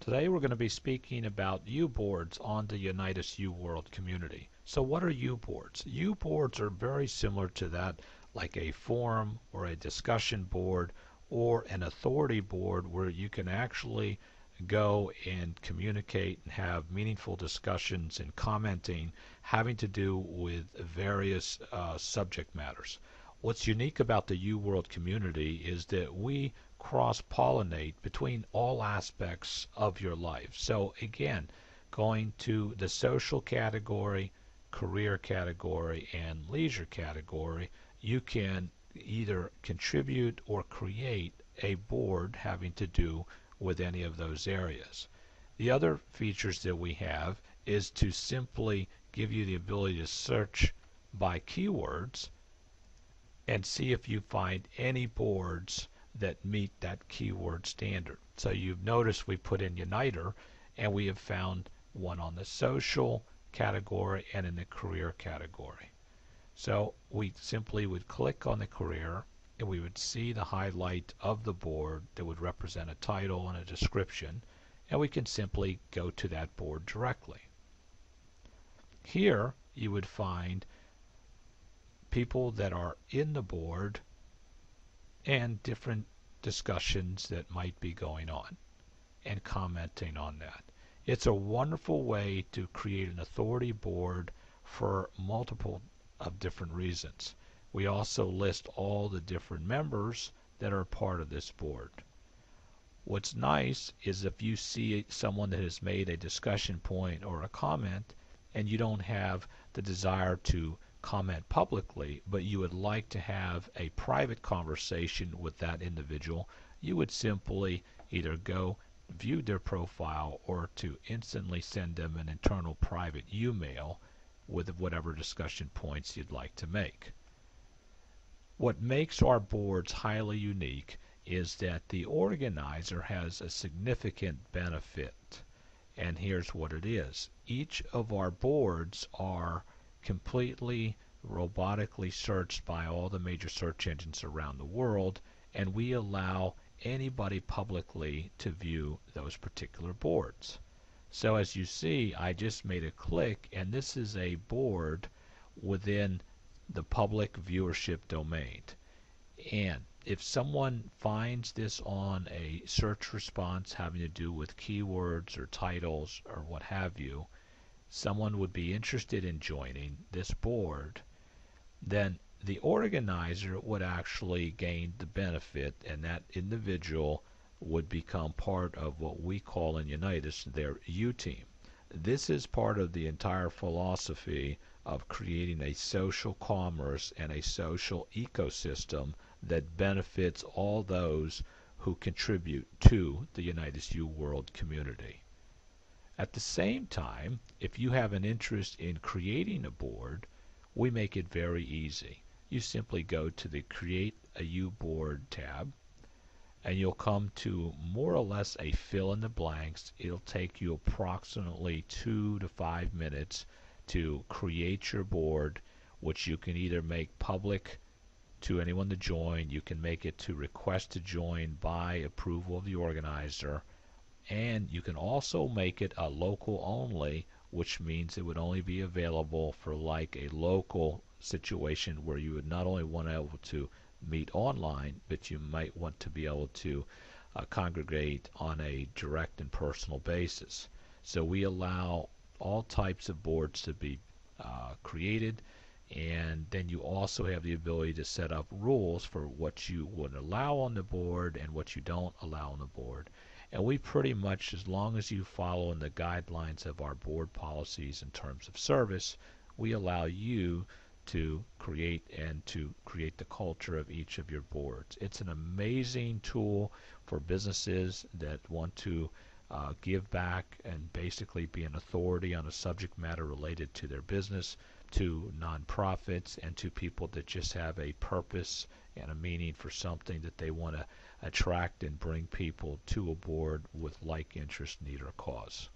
Today we're going to be speaking about U-boards on the Unitas U-World community. So what are U-boards? U-boards are very similar to that, like a forum or a discussion board or an authority board where you can actually go and communicate and have meaningful discussions and commenting having to do with various subject matters. What's unique about the U-World community is that we cross-pollinate between all aspects of your life. So again, going to the social category, career category, and leisure category, you can either contribute or create a board having to do with any of those areas. The other features that we have is to simply give you the ability to search by keywords and see if you find any boards that meet that keyword standard. So you've noticed we put in Uniter and we have found one on the social category and in the career category. So we simply would click on the career and we would see the highlight of the board that would represent a title and a description, and we can simply go to that board directly. Here you would find people that are in the board and different discussions that might be going on and commenting on that. It's a wonderful way to create an authority board for multiple of different reasons. We also list all the different members that are part of this board. What's nice is if you see someone that has made a discussion point or a comment and you don't have the desire to comment publicly, but you would like to have a private conversation with that individual, you would simply either go view their profile or to instantly send them an internal private email with whatever discussion points you'd like to make. What makes our boards highly unique is that the organizer has a significant benefit, and here's what it is. Each of our boards are completely robotically searched by all the major search engines around the world, and we allow anybody publicly to view those particular boards. So as you see, I just made a click and this is a board within the public viewership domain. And if someone finds this on a search response having to do with keywords or titles or what have you, someone would be interested in joining this board, then the organizer would actually gain the benefit, and that individual would become part of what we call in Unitas their U-team. This is part of the entire philosophy of creating a social commerce and a social ecosystem that benefits all those who contribute to the Unitas U-World community. At the same time, if you have an interest in creating a board, we make it very easy. You simply go to the Create a U-Board tab, and you'll come to more or less a fill in the blanks. It'll take you approximately 2 to 5 minutes to create your board, which you can either make public to anyone to join, you can make it to request to join by approval of the organizer, and you can also make it a local only, which means it would only be available for like a local situation where you would not only want to be able to meet online, but you might want to be able to congregate on a direct and personal basis. So we allow all types of boards to be created, and then you also have the ability to set up rules for what you would allow on the board and what you don't allow on the board. And we pretty much, as long as you follow in the guidelines of our board policies in terms of service, we allow you to create the culture of each of your boards. It's an amazing tool for businesses that want to give back and basically be an authority on a subject matter related to their business, to nonprofits, and to people that just have a purpose and a meaning for something that they want to attract and bring people to a board with like interest, need, or cause.